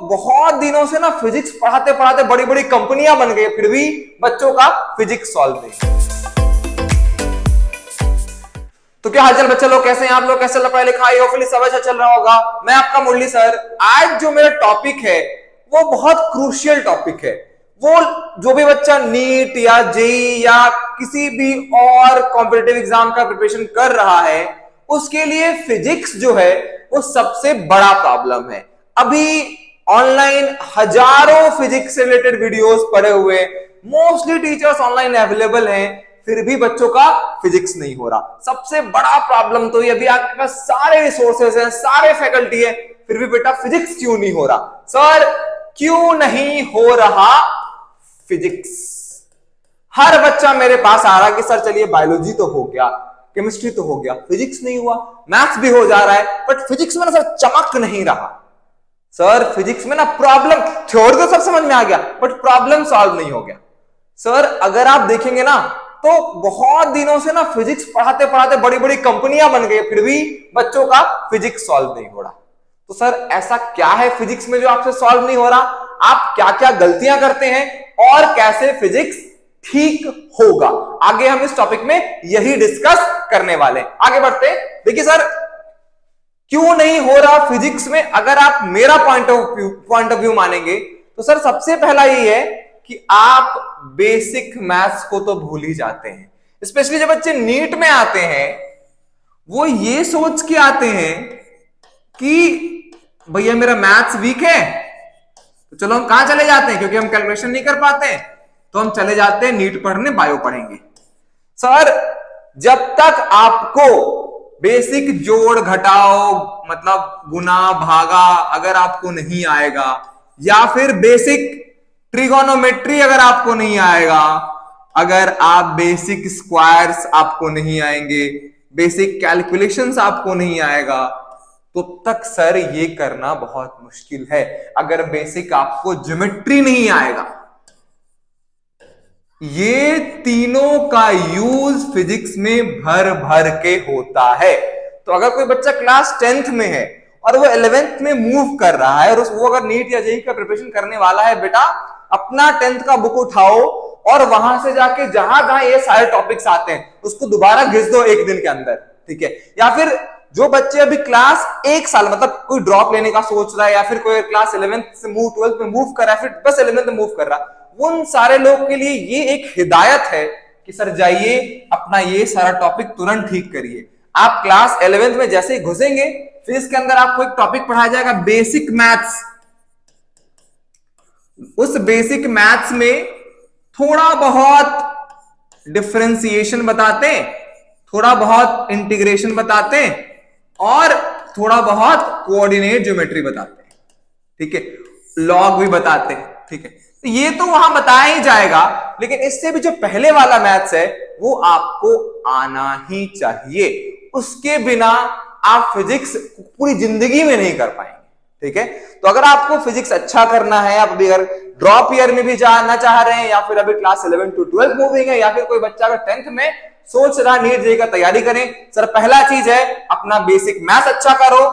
बहुत दिनों से ना फिजिक्स पढ़ाते पढ़ाते बड़ी बड़ी कंपनियां बन गई, फिर भी बच्चों का फिजिक्स सॉल्व नहीं। तो क्या हालचाल बच्चे लोग, कैसे हैं आप लोग? कैसे चल रहा पढ़ाई लिखाई? होपफुली सब अच्छा चल रहा होगा। मैं आपका मुरली सर। आज जो मेरा टॉपिक है वो बहुत क्रूशियल टॉपिक है। वो जो भी बच्चा नीट या जेई या किसी भी और कॉम्पिटिटिव एग्जाम का प्रिपरेशन कर रहा है, उसके लिए फिजिक्स जो है वो सबसे बड़ा प्रॉब्लम है। अभी ऑनलाइन हजारों फिजिक्स से रिलेटेड वीडियोस पड़े हुए, मोस्टली टीचर्स ऑनलाइन अवेलेबल हैं, फिर भी बच्चों का फिजिक्स नहीं हो रहा। सबसे बड़ा प्रॉब्लम तो ये, अभी आपके पास सारे रिसोर्सेज हैं, सारे फैकल्टी है, फिर भी बेटा फिजिक्स क्यों नहीं हो रहा? सर क्यों नहीं हो रहा फिजिक्स? हर बच्चा मेरे पास आ रहा कि सर चलिए बायोलॉजी तो हो गया, केमिस्ट्री तो हो गया, फिजिक्स नहीं हुआ। मैथ्स भी हो जा रहा है बट फिजिक्स में ना सर चमक नहीं रहा। सर फिजिक्स में ना प्रॉब्लम, थ्योरी तो सब समझ में आ गया बट प्रॉब्लम सॉल्व नहीं हो गया। सर अगर आप देखेंगे ना तो बहुत दिनों से ना फिजिक्स पढ़ाते पढ़ाते बड़ी बड़ी कंपनियां बन गई, फिर भी बच्चों का फिजिक्स सॉल्व नहीं हो रहा। तो सर ऐसा क्या है फिजिक्स में जो आपसे सॉल्व नहीं हो रहा? आप क्या क्या गलतियां करते हैं और कैसे फिजिक्स ठीक होगा? आगे हम इस टॉपिक में यही डिस्कस करने वाले हैं। आगे बढ़ते हैं। देखिए सर क्यों नहीं हो रहा फिजिक्स में, अगर आप मेरा पॉइंट ऑफ व्यू मानेंगे तो सर सबसे पहला ये है कि आप बेसिक मैथ्स को तो भूल ही जाते हैं। स्पेशली जब बच्चे नीट में आते हैं वो ये सोच के आते हैं कि भैया मेरा मैथ्स वीक है तो चलो हम कहां चले जाते हैं, क्योंकि हम कैलकुलेशन नहीं कर पाते हैं तो हम चले जाते हैं नीट पढ़ने, बायो पढ़ेंगे। सर जब तक आपको बेसिक जोड़ घटाओ मतलब गुना भागा अगर आपको नहीं आएगा, या फिर बेसिक ट्रिगोनोमेट्री अगर आपको नहीं आएगा, अगर आप बेसिक स्क्वायर्स आपको नहीं आएंगे, बेसिक कैलकुलेशंस आपको नहीं आएगा, तो तक सर ये करना बहुत मुश्किल है। अगर बेसिक आपको ज्योमेट्री नहीं आएगा, ये तीनों का यूज फिजिक्स में भर भर के होता है। तो अगर कोई बच्चा क्लास 10th में है और वो 11th में मूव कर रहा है और वो अगर नीट या जेईई का प्रिपरेशन करने वाला है, बेटा अपना 10th का बुक उठाओ और वहां से जाके जहां जहां ये सारे टॉपिक्स आते हैं उसको दोबारा घिस दो एक दिन के अंदर, ठीक है? या फिर जो बच्चे अभी क्लास 1 साल मतलब कोई ड्रॉप लेने का सोच रहा है, या फिर कोई क्लास 11th से 12th में मूव कर रहा है, फिर बस 11th में मूव कर रहा है, उन सारे लोग के लिए ये एक हिदायत है कि सर जाइए अपना ये सारा टॉपिक तुरंत ठीक करिए। आप क्लास 11th में जैसे ही घुसेंगे फिर इसके अंदर आपको एक टॉपिक पढ़ाया जाएगा बेसिक मैथ्स। उस बेसिक मैथ्स में थोड़ा बहुत डिफरेंशिएशन बताते हैं, थोड़ा बहुत इंटीग्रेशन बताते हैं और थोड़ा बहुत कोऑर्डिनेट ज्योमेट्री बताते हैं, ठीक है? लॉग भी बताते हैं, ठीक है? तो ये तो वहां बताया ही जाएगा, लेकिन इससे भी जो पहले वाला मैथ्स है वो आपको आना ही चाहिए। उसके बिना आप फिजिक्स पूरी जिंदगी में नहीं कर पाएंगे, ठीक है? तो अगर आपको फिजिक्स अच्छा करना है, आप अभी अगर ड्रॉप ईयर में भी जाना चाह रहे हैं, या फिर अभी क्लास 11 to 12 मूविंग है, या फिर कोई बच्चा अगर 10th में सोच रहा नीट जेईई का तैयारी करें, सर पहला चीज है अपना बेसिक मैथ्स अच्छा करो।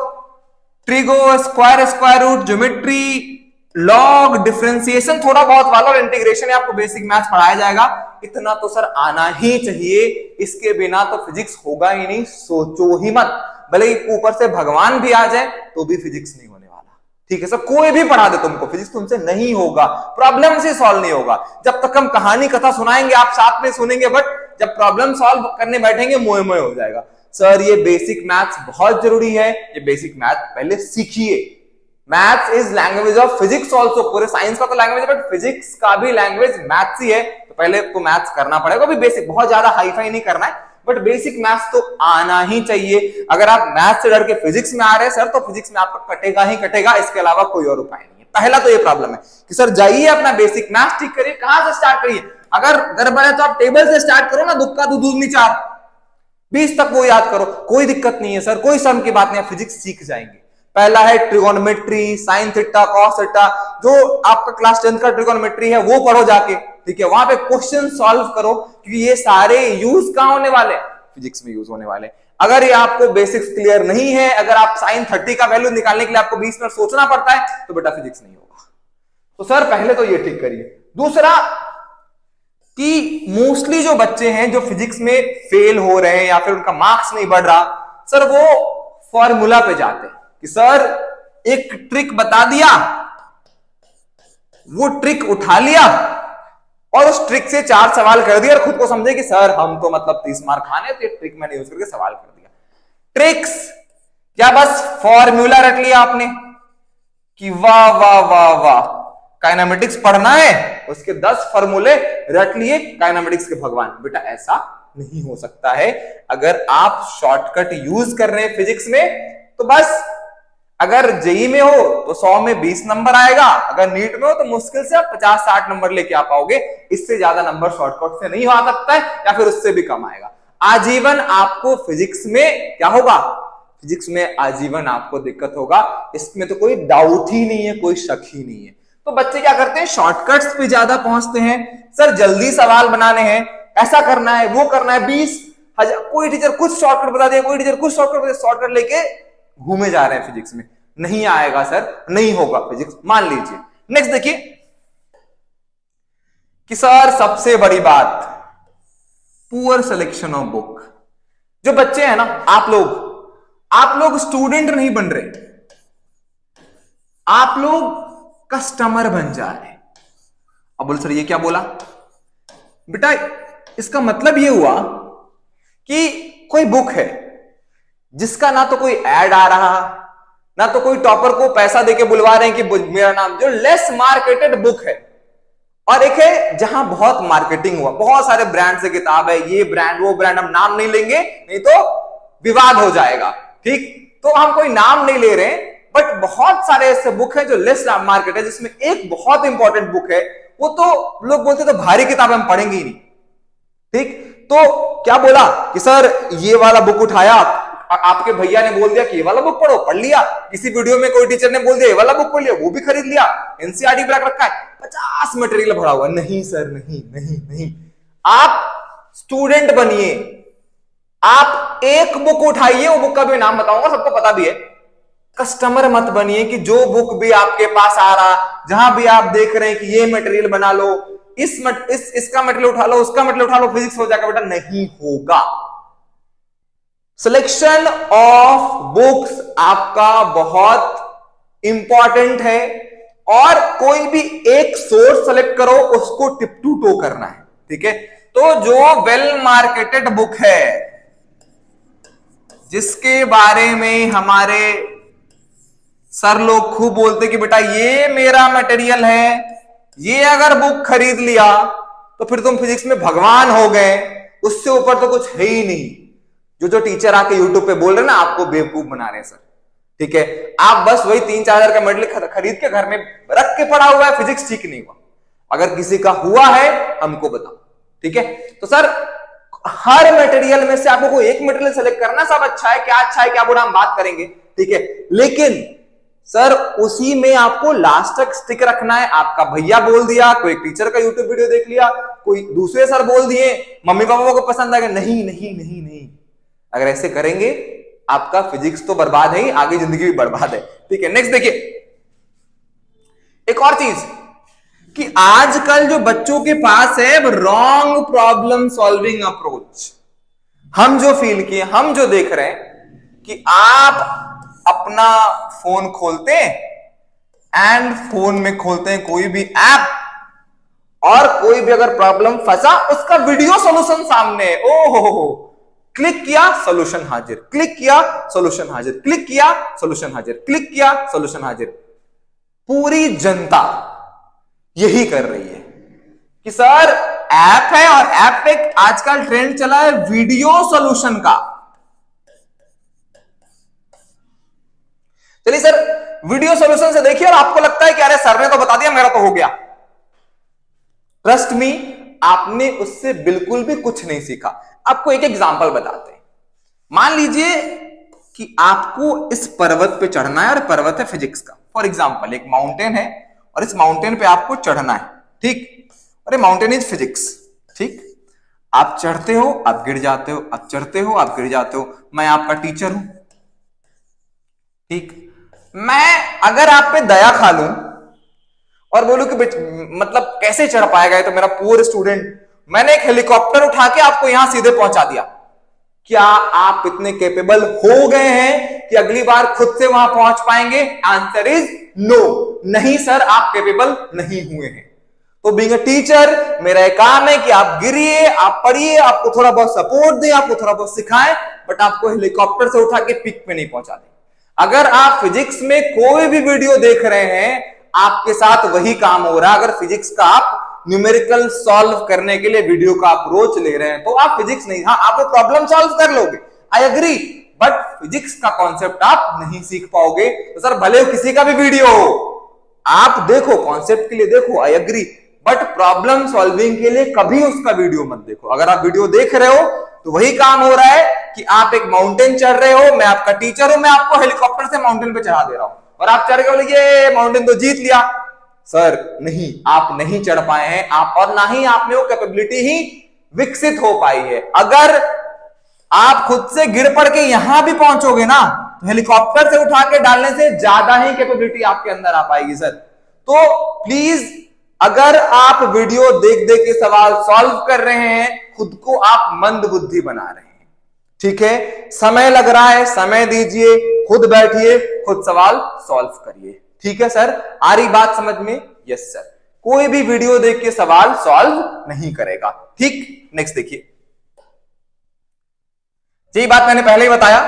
Trigo, square, square root, geometry, log, differentiation थोड़ा बहुत वाला और इंटीग्रेशन है आपको बेसिक मैथ्स पढ़ाया जाएगा। इतना तो सर आना ही चाहिए, इसके बिना तो फिजिक्स होगा ही नहीं, सोचो ही मत। भले ही ऊपर से भगवान भी आ जाए तो भी फिजिक्स नहीं होने वाला, ठीक है? सर कोई भी पढ़ा दे तुमको, फिजिक्स तुमसे नहीं होगा, प्रॉब्लम से सॉल्व नहीं होगा। जब तक हम कहानी कथा सुनाएंगे आप साथ में सुनेंगे, बट जब प्रॉब्लम सॉल्व करने बैठेंगे मोए मोए हो जाएगा। सर ये बेसिक मैथ्स बहुत जरूरी है, ये बेसिक मैथ पहले सीखिए। Maths is language of physics also. पूरे साइंस का तो लैंग्वेज है बट फिजिक्स का भी लैंग्वेज मैथ्स ही है, तो पहले आपको मैथ्स करना पड़ेगा। भी बेसिक, बहुत ज्यादा हाईफाई नहीं करना है बट बेसिक मैथ्स तो आना ही चाहिए। अगर आप मैथ्स से डर के फिजिक्स में आ रहे हैं सर, तो फिजिक्स में आपका कटेगा ही कटेगा, इसके अलावा कोई और उपाय नहीं है। पहला तो ये प्रॉब्लम है कि सर जाइए अपना बेसिक मैथ्स ठीक करिए। कहां से स्टार्ट करिए? अगर गड़बड़ है तो आप टेबल से स्टार्ट करो ना, दुक्का दू दूनी 4 20 तक वो याद करो, कोई दिक्कत नहीं है सर, कोई सम की बात नहीं, फिजिक्स सीख जाएंगे। पहला है trigonometry, sine theta, cos theta, जो आपका क्लास 10th का ट्रिगोनोमेट्री है वो पढ़ो जाके, ठीक है? वहां पे क्वेश्चन सॉल्व करो, क्योंकि ये सारे यूज कहां होने वाले? फिजिक्स में यूज होने वाले। अगर ये आपको बेसिक्स क्लियर नहीं है, अगर आप sin 30 का वैल्यू निकालने के लिए आपको 20 मिनट सोचना पड़ता है, तो बेटा फिजिक्स नहीं होगा। तो सर पहले तो ये ठीक करिए। दूसरा कि मोस्टली जो बच्चे हैं जो फिजिक्स में फेल हो रहे हैं या फिर उनका मार्क्स नहीं बढ़ रहा, सर वो फॉर्मूला पे जाते हैं कि सर एक ट्रिक बता दिया, वो ट्रिक उठा लिया और उस ट्रिक से 4 सवाल कर दिया और खुद को समझे कि सर हम तो मतलब 30 मार्क खाने, तो ये ट्रिक मैंने यूज करके सवाल कर दिया। ट्रिक्स क्या बस फॉर्मूला रट लिया आपने कि वाह वाह वाह वाह काइनेमेटिक्स पढ़ना है, उसके 10 फॉर्मूले रट लिए, काइनेमेटिक्स के भगवान। बेटा ऐसा नहीं हो सकता है। अगर आप शॉर्टकट यूज कर रहे हैं फिजिक्स में तो बस, अगर जेई में हो तो 100 में 20 नंबर आएगा, अगर नीट में हो तो मुश्किल से आप 50-60 नंबर लेके आ पाओगे। इससे ज्यादा नंबर शॉर्टकट से नहीं आ सकता है, या फिर उससे भी कम आएगा। आजीवन आपको फिजिक्स में क्या होगा, फिजिक्स में आजीवन आपको दिक्कत होगा, इसमें तो कोई डाउट ही नहीं है, कोई शक ही नहीं है। तो बच्चे क्या करते हैं, शॉर्टकट्स पे ज्यादा पहुंचते हैं। सर जल्दी सवाल बनाने हैं, ऐसा करना है, वो करना है, 20,000 कोई टीचर कुछ शॉर्टकट बता दिया, कोई टीचर कुछ शॉर्टकट लेके घूमे जा रहे हैं फिजिक्स में। नहीं आएगा सर, नहीं होगा फिजिक्स, मान लीजिए। नेक्स्ट देखिए कि सर सबसे बड़ी बात, पुअर सिलेक्शन ऑफ बुक। जो बच्चे हैं ना, आप लोग स्टूडेंट नहीं बन रहे, आप लोग कस्टमर बन जा रहे। अब बोल सर ये क्या बोला बेटा, इसका मतलब ये हुआ कि कोई बुक है जिसका ना तो कोई ऐड आ रहा, ना तो कोई टॉपर को पैसा देके बुलवा रहे हैं कि मेरा नाम, जो लेस मार्केटेड बुक है, और एक है जहां बहुत मार्केटिंग हुआ, बहुत सारे ब्रांड से किताब है, ये ब्रांड वो ब्रांड, हम नाम नहीं लेंगे नहीं तो विवाद हो जाएगा, ठीक। तो हम कोई नाम नहीं ले रहे, बट बहुत सारे ऐसे बुक है जो लेस मार्केट है, जिसमें एक बहुत इंपॉर्टेंट बुक है, वो तो लोग बोलते तो भारी किताब हम पढ़ेंगे ही नहीं, ठीक। तो क्या बोला कि सर ये वाला बुक उठाया, आपके भैया ने बोल दिया कि ये वाला बुक पढ़ो, पढ़ लिया। किसी वीडियो में कोई टीचर ने बोल दिया ये वाला बुक पढ़ लिया, वो भी खरीद लिया। एनसीईआरटी पे रखा है, 50 मटेरियल भरा हुआ। नहीं सर, नहीं नहीं नहीं, आप स्टूडेंट बनिए, आप एक बुक उठाइए, वो बुक का भी नाम बताऊंगा, सबको पता भी है। कस्टमर मत बनिए कि जो बुक भी आपके पास आ रहा, जहां भी आप देख रहे हैं कि ये मटेरियल बना लो, इसका मटेरियल उठा लो, उसका मटेरियल उठा लो, फिजिक्स हो जाएगा। बेटा नहीं होगा। सिलेक्शन ऑफ बुक्स आपका बहुत इंपॉर्टेंट है, और कोई भी एक सोर्स सेलेक्ट करो, उसको टिप टू टो करना है, ठीक है। तो जो वेल मार्केटेड बुक है, जिसके बारे में हमारे सर लोग खूब बोलते कि बेटा ये मेरा मटेरियल है, ये अगर बुक खरीद लिया तो फिर तुम फिजिक्स में भगवान हो गए, उससे ऊपर तो कुछ है ही नहीं। जो टीचर आके यूट्यूब पे बोल रहे हैं ना, आपको बेवकूफ बना रहे हैं सर, ठीक है। आप बस वही 3-4 हजार का मटेरियल खरीद के घर में रख के पड़ा हुआ है, फिजिक्स ठीक नहीं हुआ। अगर किसी का हुआ है हमको बताओ, ठीक है। तो सर हर मटेरियल में से आपको कोई एक मटेरियल सेलेक्ट करना, सब अच्छा है, क्या अच्छा है क्या बुरा हम बात करेंगे, ठीक है। लेकिन सर उसी में आपको लास्ट तक स्टिक रखना है। आपका भैया बोल दिया, कोई टीचर का यूट्यूब वीडियो देख लिया, कोई दूसरे सर बोल दिए, मम्मी पापा को पसंद आ गया, नहीं नहीं नहीं नहीं। अगर ऐसे करेंगे आपका फिजिक्स तो बर्बाद है ही, आगे जिंदगी भी बर्बाद है, ठीक है। नेक्स्ट देखिए, एक और चीज कि आजकल जो बच्चों के पास है रॉन्ग प्रॉब्लम सॉल्विंग अप्रोच। हम जो फील किए, हम जो देख रहे हैं कि आप अपना फोन खोलते हैं एंड फोन में खोलते हैं कोई भी ऐप, और कोई भी अगर प्रॉब्लम फंसा, उसका वीडियो सॉल्यूशन सामने है, ओहो, क्लिक किया सॉल्यूशन हाजिर, क्लिक किया सॉल्यूशन हाजिर, क्लिक किया सॉल्यूशन हाजिर, क्लिक किया सॉल्यूशन हाजिर। पूरी जनता यही कर रही है कि सर ऐप है, और ऐप पे आजकल ट्रेंड चला है वीडियो सॉल्यूशन का। चलिए सर वीडियो सॉल्यूशन से देखिए, और आपको लगता है कि अरे सर ने तो बता दिया, मेरा तो हो गया। ट्रस्ट मी, आपने उससे बिल्कुल भी कुछ नहीं सीखा। आपको एक एग्जांपल बताते हैं। मान लीजिए कि आपको इस पर्वत पे चढ़ना है, और पर्वत है फिजिक्स का। फॉर एग्जांपल एक माउंटेन है, और इस माउंटेन पे आपको चढ़ना है, ठीक। और ये माउंटेन इज फिजिक्स, ठीक। आप चढ़ते हो, आप गिर जाते हो, आप चढ़ते हो, आप गिर जाते हो। मैं आपका टीचर हूं, ठीक। मैं अगर आप पे दया खा लूं और बोलूं कि मतलब कैसे चढ़ पाएगा ये तो मेरा पुअर स्टूडेंट, मैंने एक हेलीकॉप्टर उठा के आपको यहां सीधे पहुंचा दिया, क्या आप इतने कैपेबल हो गए हैं कि अगली बार खुद से वहां पहुंच पाएंगे? आंसर इज नो, नहीं सर, आप कैपेबल नहीं हुए हैं। तो बीइंग अ टीचर मेरा एक काम है कि आप गिरिए, आप पढ़िए, आपको थोड़ा बहुत सपोर्ट दें, आपको थोड़ा बहुत सिखाएं, बट आपको हेलीकॉप्टर से उठा के पिक पे नहीं पहुंचा दें। अगर आप फिजिक्स में कोई भी वीडियो देख रहे हैं, आपके साथ वही काम हो रहा है। अगर फिजिक्स का आप न्यूमेरिकल सॉल्व करने के लिए वीडियो का अप्रोच ले रहे हैं तो आप फिजिक्स नहीं, हाँ आप वो प्रॉब्लम सॉल्व कर लोगे, आई एग्री, बट फिजिक्स का कॉन्सेप्ट आप नहीं सीख पाओगे। तो सर भले किसी का भी वीडियो हो, आप देखो, कॉन्सेप्ट के लिए देखो, I agree, but problem solving के लिए कभी उसका वीडियो मत देखो। अगर आप वीडियो देख रहे हो तो वही काम हो रहा है कि आप एक माउंटेन चढ़ रहे हो, मैं आपका टीचर हूं, मैं आपको हेलीकॉप्टर से माउंटेन पे चढ़ा दे रहा हूं और आप चढ़ के बोले ये माउंटेन तो जीत लिया। सर नहीं, आप नहीं चढ़ पाए हैं, आप और ना ही आप में वो कैपेबिलिटी ही विकसित हो पाई है। अगर आप खुद से गिर पड़ के यहां भी पहुंचोगे ना तो हेलीकॉप्टर से उठा के डालने से ज्यादा ही कैपेबिलिटी आपके अंदर आ पाएगी सर। तो प्लीज, अगर आप वीडियो देख देख के सवाल सॉल्व कर रहे हैं, खुद को आप मंद बुद्धि बना रहे हैं, ठीक है। समय लग रहा है, समय दीजिए, खुद बैठिए, खुद सवाल सॉल्व करिए, ठीक है सर। आ रही बात समझ में? Yes sir. कोई भी वीडियो देख के सवाल सॉल्व नहीं करेगा, ठीक। नेक्स्ट देखिए, यही बात मैंने पहले ही बताया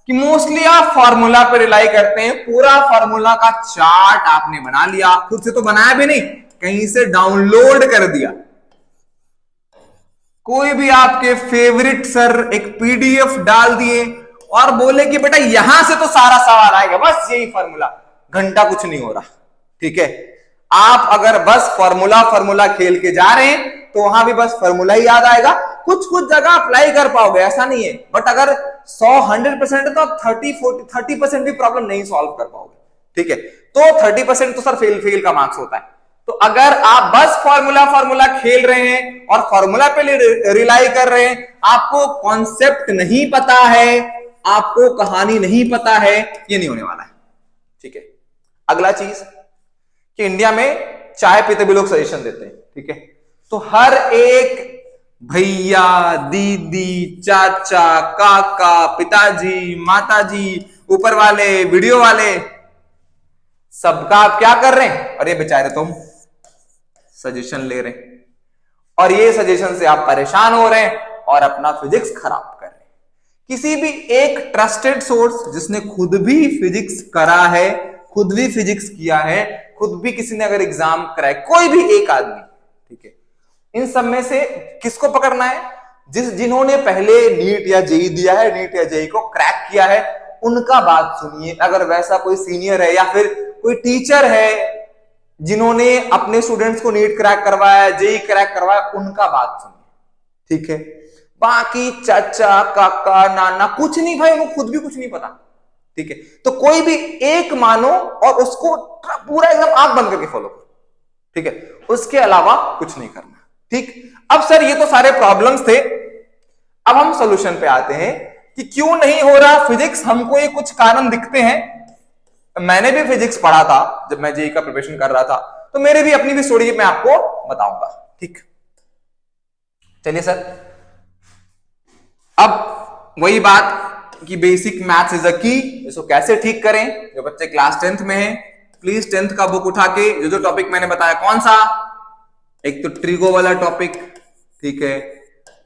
कि मोस्टली आप फॉर्मूला पे रिलाई करते हैं। पूरा फॉर्मूला का चार्ट आपने बना लिया, खुद से तो बनाया भी नहीं, कहीं से डाउनलोड कर दिया। कोई भी आपके फेवरेट सर एक पीडीएफ डाल दिए और बोले कि बेटा यहां से तो सारा सवाल आएगा, बस यही फॉर्मूला, घंटा कुछ नहीं हो रहा, ठीक है। आप अगर बस फॉर्मूला खेल के जा रहे हैं तो वहां भी बस फॉर्मूला ही याद आएगा, कुछ कुछ जगह अप्लाई कर पाओगे, ऐसा नहीं है, बट अगर 100% तो आप 30% भी प्रॉब्लम नहीं सॉल्व कर पाओगे, ठीक है। तो 30% तो सर फेल का मार्क्स होता है। तो अगर आप बस फॉर्मूला खेल रहे हैं और फॉर्मूला पे रिलाई कर रहे हैं, आपको कॉन्सेप्ट नहीं पता है, आपको कहानी नहीं पता है, ये नहीं होने वाला है, ठीक है। अगला चीज कि इंडिया में चाय पीते भी लोग सजेशन देते हैं, ठीक है। तो हर एक भैया, दीदी, चाचा, काका, पिताजी, माताजी, ऊपर वाले, वीडियो वाले, सबका आप क्या कर रहे हैं? और ये बेचारे तुम सजेशन ले रहे हैं और ये सजेशन से आप परेशान हो रहे हैं और अपना फिजिक्स खराब कर रहे हैं। किसी भी एक ट्रस्टेड सोर्स जिसने खुद भी फिजिक्स करा है, खुद भी फिजिक्स किया है, खुद भी किसी ने अगर एग्जाम कराया, कोई भी एक आदमी, ठीक है, इन सब में से किसको पकड़ना है? जिन्होंने पहले नीट या जेई दिया है, नीट या जेई को क्रैक किया है, उनका बात सुनिए। अगर वैसा कोई सीनियर है या फिर कोई टीचर है जिन्होंने अपने स्टूडेंट्स को नीट क्रैक करवाया, जेई क्रैक करवाया, उनका बात सुनिए, ठीक है। बाकी चाचा, काका, नाना कुछ नहीं भाई, उनको खुद भी कुछ नहीं पता, ठीक है। तो कोई भी एक मानो और उसको पूरा एकदम आंख बंद करके फॉलो करो, ठीक है, उसके अलावा कुछ नहीं करना, ठीक। अब सर ये तो सारे प्रॉब्लम्स थे, अब हम सॉल्यूशन पे आते हैं कि क्यों नहीं हो रहा फिजिक्स। हमको ये कुछ कारण दिखते हैं। मैंने भी फिजिक्स पढ़ा था जब मैं जेई का प्रिपरेशन कर रहा था, तो मेरे भी अपनी भी स्टोरी मैं आपको बताऊंगा, ठीक। चलिए सर, अब वही बात कि बेसिक मैथ्स इज अ की, इसको कैसे ठीक करें। जो बच्चे क्लास 10th में हैं, प्लीज 10th का बुक उठा के जो टॉपिक मैंने बताया, कौन सा, एक तो ट्रिगो वाला टॉपिक, ठीक है,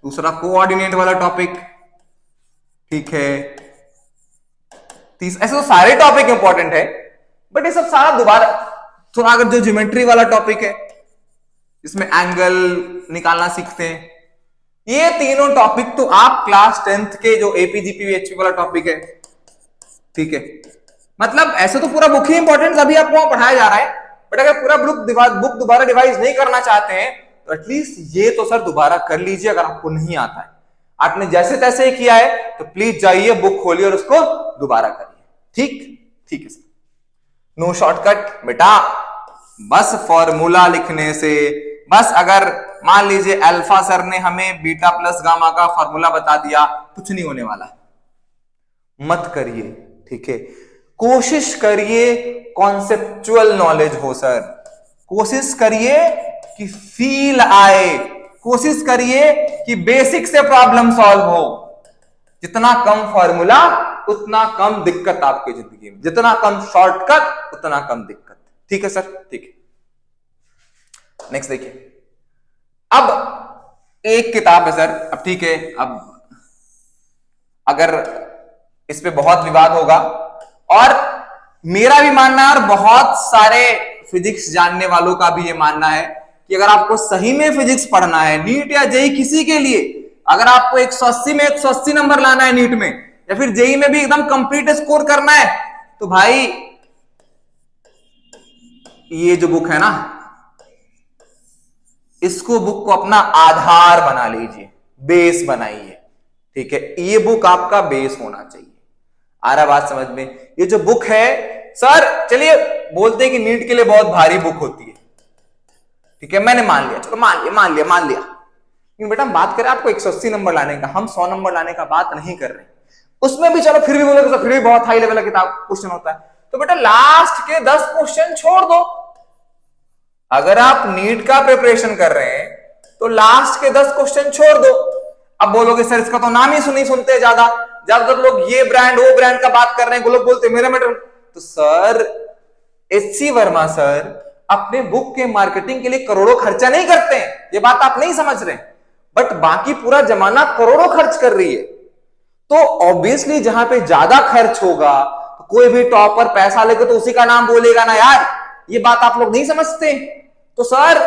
दूसरा कोऑर्डिनेट वाला टॉपिक, ठीक है, ऐसे तो सारे टॉपिक इंपॉर्टेंट है, बट ये सब सारा दोबारा थोड़ा, अगर जो ज्योमेट्री वाला टॉपिक है इसमें एंगल निकालना सीखते हैं, ये तीनों टॉपिक तो आप क्लास 10th के जो एपीजीपी वाला टॉपिक है, ठीक है, मतलब ऐसे तो पूरा बुक ही इंपॉर्टेंट अभी आपको वहां पढ़ाया जा रहा है, बट अगर पूरा बुक दोबारा रिवाइज नहीं करना चाहते हैं तो एटलीस्ट ये तो सर दोबारा कर लीजिए। अगर आपको नहीं आता है, आपने जैसे तैसे ही किया है, तो प्लीज जाइए, बुक खोलिए और उसको दोबारा करिए, ठीक है सर। नो शॉर्टकट बेटा, बस फॉर्मूला लिखने से, बस अगर मान लीजिए अल्फा सर ने हमें बीटा प्लस गामा का फॉर्मूला बता दिया, कुछ नहीं होने वाला, मत करिए, ठीक है। कोशिश करिए कॉन्सेप्चुअल नॉलेज हो सर, कोशिश करिए कि फील आए, कोशिश करिए कि बेसिक से प्रॉब्लम सॉल्व हो। जितना कम फॉर्मूला उतना कम दिक्कत आपकी जिंदगी में, जितना कम शॉर्टकट उतना कम दिक्कत, ठीक है सर, ठीक है। नेक्स्ट देखिए, अब एक किताब है सर, अब ठीक है, अब अगर इस पे बहुत विवाद होगा और मेरा भी मानना है और बहुत सारे फिजिक्स जानने वालों का भी ये मानना है कि अगर आपको सही में फिजिक्स पढ़ना है, नीट या जेई किसी के लिए, अगर आपको 180 में 180 नंबर लाना है नीट में, या फिर जेई में भी एकदम कंप्लीट स्कोर करना है, तो भाई ये जो बुक है ना, इसको बुक को अपना आधार बना लीजिए, बेस बनाइए, ठीक है। ये बुक आपका बेस होना चाहिए। आ रहा बात समझ में? ये जो बुक है सर, चलिए बोलते हैं कि नीट के लिए बहुत भारी बुक होती है, ठीक है, मैंने मान लिया, चलो मान लिया। लेकिन बेटा हम बात करें आपको 180 नंबर लाने का, हम 100 नंबर लाने का बात नहीं कर रहे। उसमें भी चलो फिर भी बोलोगे तो फिर भी बहुत हाई लेवल का किताब क्वेश्चन होता है, तो बेटा लास्ट के 10 क्वेश्चन छोड़ दो। अगर आप नीट का प्रिपरेशन कर रहे हैं तो लास्ट के 10 क्वेश्चन छोड़ दो। अब बोलोगे सर इसका तो नाम ही नहीं सुनते, ज्यादातर लोग ये ब्रांड वो ब्रांड का बात कर रहे हैं, लोग बोलते मेरा मैटर। तो सर एचसी वर्मा सर अपने बुक के मार्केटिंग के लिए करोड़ों खर्चा नहीं करते हैं, ये बात आप नहीं समझ रहे, बट बाकी पूरा जमाना करोड़ों खर्च कर रही है। तो ऑब्वियसली जहां पे ज्यादा खर्च होगा तो कोई भी टॉपर पैसा लेकर तो उसी का नाम बोलेगा ना यार, ये बात आप लोग नहीं समझते। तो सर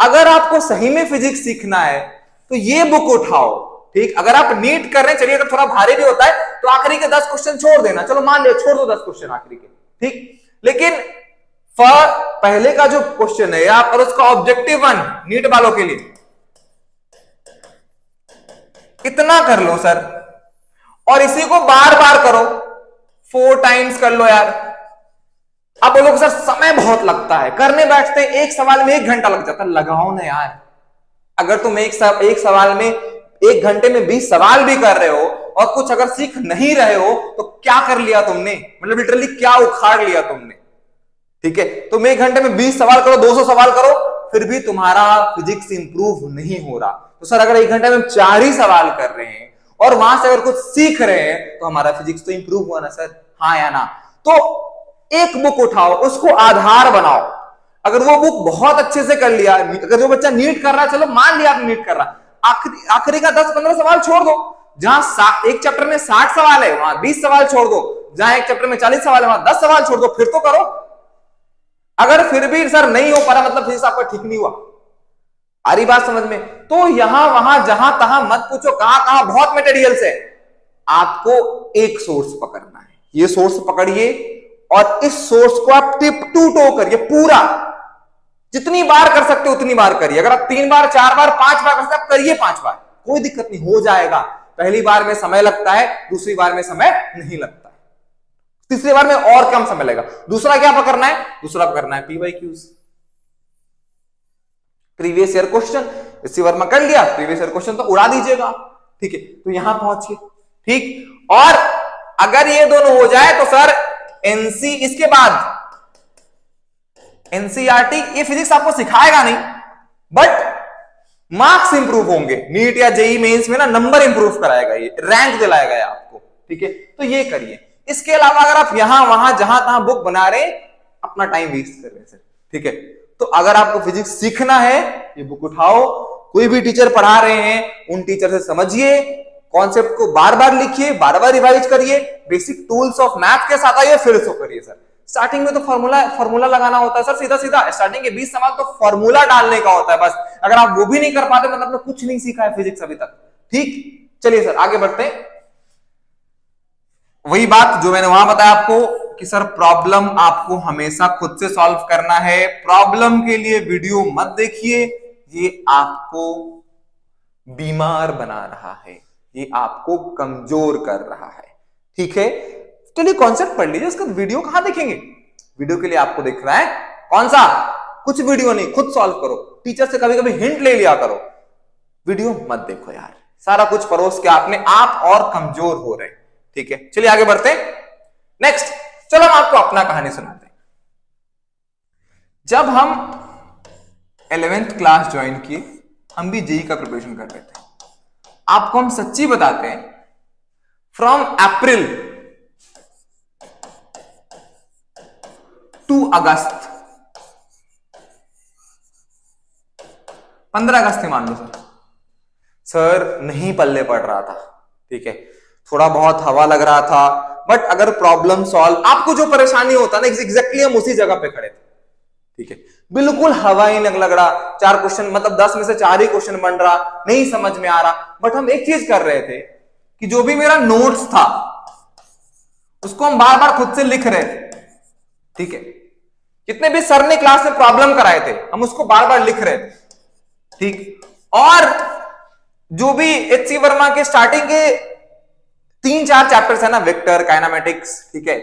अगर आपको सही में फिजिक्स सीखना है तो ये बुक उठाओ, ठीक। अगर आप नीट कर रहे हैं, चलिए अगर थोड़ा भारी भी होता है तो आखिरी के 10 क्वेश्चन छोड़ देना, चलो मान लिया छोड़ दो 10 क्वेश्चन आखिरी के, ठीक। लेकिन पहले का जो क्वेश्चन है आप, और उसका ऑब्जेक्टिव 1 नीट वालों के लिए इतना कर लो सर, और इसी को बार बार करो, 4 टाइम्स कर लो यार। अब बोलोगे सर समय बहुत लगता है, करने बैठते हैं एक सवाल में 1 घंटा लग जाता है, लगाओ ना यार। अगर तुम एक सवाल में 1 घंटे में 20 सवाल भी कर रहे हो और कुछ अगर सीख नहीं रहे हो तो क्या कर लिया तुमने, मतलब लिटरली क्या उखाड़ लिया तुमने, ठीक है। तुम 1 घंटे में 20 सवाल करो, 200 सवाल करो, फिर भी तुम्हारा फिजिक्स इंप्रूव नहीं हो रहा। तो सर अगर 1 घंटे में हम 4 ही सवाल कर रहे हैं और वहां से अगर कुछ सीख रहे हैं तो हमारा फिजिक्स तो इंप्रूव हुआ ना सर, हाँ या ना। तो एक बुक उठाओ, उसको आधार बनाओ। अगर वो बुक बहुत अच्छे से कर लिया, अगर जो बच्चा नीट कर रहा है, चलो मान लिया आप नीट कर रहा, आखिरी का 10-15 सवाल छोड़ दो। जहां एक चैप्टर में 60 सवाल है वहां 20 सवाल छोड़ दो, जहां एक चैप्टर में 40 सवाल है वहां 10 सवाल छोड़ दो, फिर तो करो। अगर फिर भी सर नहीं हो पा रहा, मतलब फिजिक्स आपका ठीक नहीं हुआ, आ रही बात समझ में? तो यहां वहां जहां तहां मत पूछो, कहां बहुत मटेरियल्स है। आपको एक सोर्स पकड़ना है, ये सोर्स पकड़िए और इस सोर्स को आप टिप टू टो करिए पूरा, जितनी बार कर सकते हो उतनी बार करिए। अगर आप 3 बार 4 बार 5 बार कर सकते, आप करिए 5 बार, कोई दिक्कत नहीं, हो जाएगा। पहली बार में समय लगता है, दूसरी बार में समय नहीं लगता है, तीसरी बार में और कम समय लगेगा। दूसरा क्या पकड़ना है? दूसरा पकड़ना है पीवाईक्यूज, प्रीवियस ईयर क्वेश्चन। इसी वर्मा कर लिया, प्रीवियस ईयर क्वेश्चन तो उड़ा दीजिएगा, ठीक है। तो यहां पहुंचिए, ठीक। और अगर ये दोनों हो जाए तो सर एनसी, इसके बाद एनसीईआरटी, ये फिजिक्स आपको सिखाएगा नहीं बट मार्क्स इंप्रूव होंगे। नीट या जेई मेंस में ना नंबर इंप्रूव कराएगा, ये रैंक दिलाएगा आपको, ठीक है। तो ये करिए। इसके अलावा अगर आप यहां वहां जहां तहां बुक बना रहे हैं, अपना टाइम वेस्ट कर रहे हैं सर, ठीक है। तो अगर आपको फिजिक्स सीखना है, ये बुक उठाओ, कोई भी टीचर पढ़ा रहे हैं उन टीचर से समझिए, कॉन्सेप्ट को बार बार लिखिए, बार बार रिवाइज करिए, बेसिक टूल्स ऑफ मैथ के साथ आइए, फिर इसको करिए सर। स्टार्टिंग में तो फॉर्मूला लगाना होता है सर, सीधा सीधा स्टार्टिंग के 20 सवाल तो फॉर्मूला डालने का होता है बस। अगर आप वो भी नहीं कर पाते मतलब कुछ नहीं सीखा है फिजिक्स अभी तक, ठीक। चलिए सर आगे बढ़ते हैं। वही बात जो मैंने वहां बताया आपको कि सर प्रॉब्लम आपको हमेशा खुद से सॉल्व करना है, प्रॉब्लम के लिए वीडियो मत देखिए, ये आपको बीमार बना रहा है, ये आपको कमजोर कर रहा है, ठीक है। चलिए कॉन्सेप्ट पढ़ लीजिए, उसका वीडियो कहां देखेंगे? वीडियो के लिए आपको दिख रहा है कौन सा? कुछ वीडियो नहीं, खुद सॉल्व करो। टीचर से कभी कभी हिंट ले लिया करो, वीडियो मत देखो यार, सारा कुछ परोस के आपने आप और कमजोर हो रहे। ठीक है, चलिए आगे बढ़ते हैं। नेक्स्ट, चलो हम आपको अपना कहानी सुनाते हैं। जब हम 11th क्लास ज्वाइन किए, हम भी जेईई का प्रिपरेशन कर रहे थे। आपको हम सच्ची बताते हैं, फ्रॉम अप्रैल टू अगस्त, 15 अगस्त मान लो सर नहीं पल्ले पड़ रहा था। ठीक है, थोड़ा बहुत हवा लग रहा था, बट अगर प्रॉब्लम सॉल्व, आपको जो परेशानी होता ना एग्जैक्टली हम उसी जगह पे खड़े थे। ठीक है, बिल्कुल हवा ही नहीं लग रहा, 4 क्वेश्चन मतलब 10 में से 4 ही क्वेश्चन बन रहा, नहीं समझ में आ रहा, बट हम एक चीज कर रहे थे कि जो भी मेरा नोट्स था उसको हम बार बार खुद से लिख रहे थे। ठीक है, जितने भी सर ने क्लास में प्रॉब्लम कराए थे हम उसको बार बार लिख रहे थे। ठीक, और जो भी एचसी वर्मा के स्टार्टिंग के 3-4 चैप्टर्स है ना, वेक्टर, काइनेमेटिक्स, ठीक है,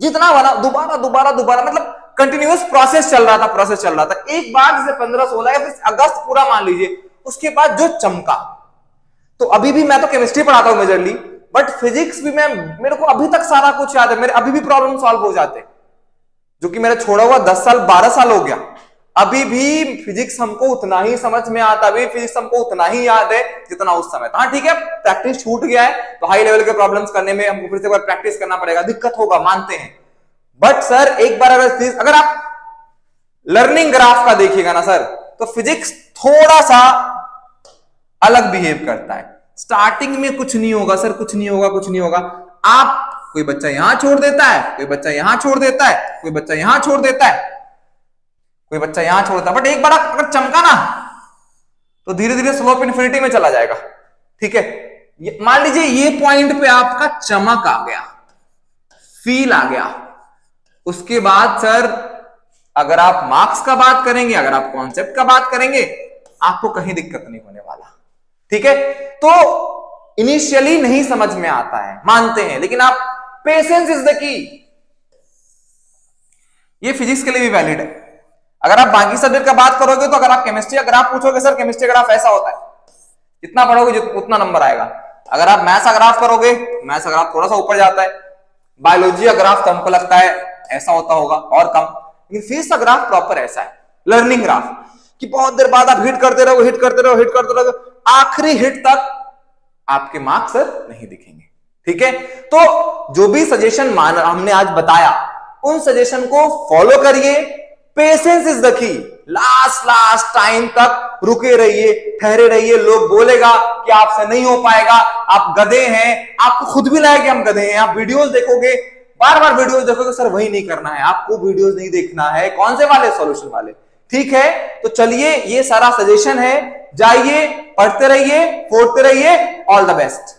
जितना बना दोबारा दोबारा दोबारा, मतलब कंटिन्यूअस प्रोसेस चल रहा था। एक बार जैसे 15-16 या फिर अगस्त पूरा मान लीजिए, उसके बाद जो चमका, तो अभी भी मैं तो केमिस्ट्री पढ़ाता हूं मेजरली, बट फिजिक्स भी मेरे को अभी तक सारा कुछ याद है, मेरे अभी भी प्रॉब्लम सॉल्व हो जाते हैं, जो कि मेरा छोड़ा हुआ 10 साल 12 साल हो गया, अभी भी फिजिक्स हमको उतना ही समझ में आता, अभी फिजिक्स हमको उतना ही याद है जितना उस समय था। हाँ ठीक है, प्रैक्टिस छूट गया है तो हाई लेवल के प्रॉब्लम्स करने में हमको फिर से एक बार प्रैक्टिस करना पड़ेगा, दिक्कत होगा, मानते हैं। बट सर एक बार अगर आप लर्निंग ग्राफ का देखिएगा ना सर, तो फिजिक्स थोड़ा सा अलग बिहेव करता है। स्टार्टिंग में कुछ नहीं होगा सर, कुछ नहीं होगा, आप कोई बच्चा यहां छोड़ देता है, कोई बच्चा यहां छोड़ देता है, कोई बच्चा यहां छोड़ देता है, कोई बच्चा यहां छोड़ता है, बट एक बार अगर चमका ना तो धीरे धीरे स्लोप इन्फिनिटी में चला जाएगा। ठीक है, मान लीजिए ये पॉइंट पे आपका चमक आ गया, फील आ गया, उसके बाद सर अगर आप मार्क्स का बात करेंगे, अगर आप कॉन्सेप्ट का बात करेंगे, आपको कहीं दिक्कत नहीं होने वाला। ठीक है, तो इनिशियली नहीं समझ में आता है, मानते हैं, लेकिन आप पेशेंस इज द की। ये फिजिक्स के लिए भी वैलिड है। अगर आप बाकी सब्जेक्ट का बात करोगे तो अगर आप केमिस्ट्री, अगर आप पूछोगे सर केमिस्ट्री ग्राफ ऐसा होता है, जितना पढ़ोगे उतना नंबर आएगा। अगर आप मैथ्स का ग्राफ करोगे, मैथ्स का ग्राफ थोड़ा सा ऊपर जाता है, बायोलॉजी का ग्राफ तो हमको लगता है ऐसा होता होगा और कम, लेकिन फिजिक्स का ग्राफ प्रॉपर ऐसा है, लर्निंग ग्राफ, कि बहुत देर बाद आप हिट करते रहो, आखिरी हिट तक आपके मार्क्स सर नहीं दिखेंगे। ठीक है, तो जो भी सजेशन हमने आज बताया, उन सजेशन को फॉलो करिए, patience is the key, last time तक रुके रहिए, ठहरे रहिए। लोग बोलेगा कि आपसे नहीं हो पाएगा, आप गधे हैं, आपको खुद भी लगे कि हम गधे हैं। आप वीडियोस देखोगे, बार बार वीडियोस देखोगे, सर वही नहीं करना है, आपको वीडियोस नहीं देखना है, कौन से वाले, सॉल्यूशन वाले। ठीक है, तो चलिए ये सारा सजेशन है, जाइए, पढ़ते रहिए, फोड़ते रहिए, ऑल द बेस्ट।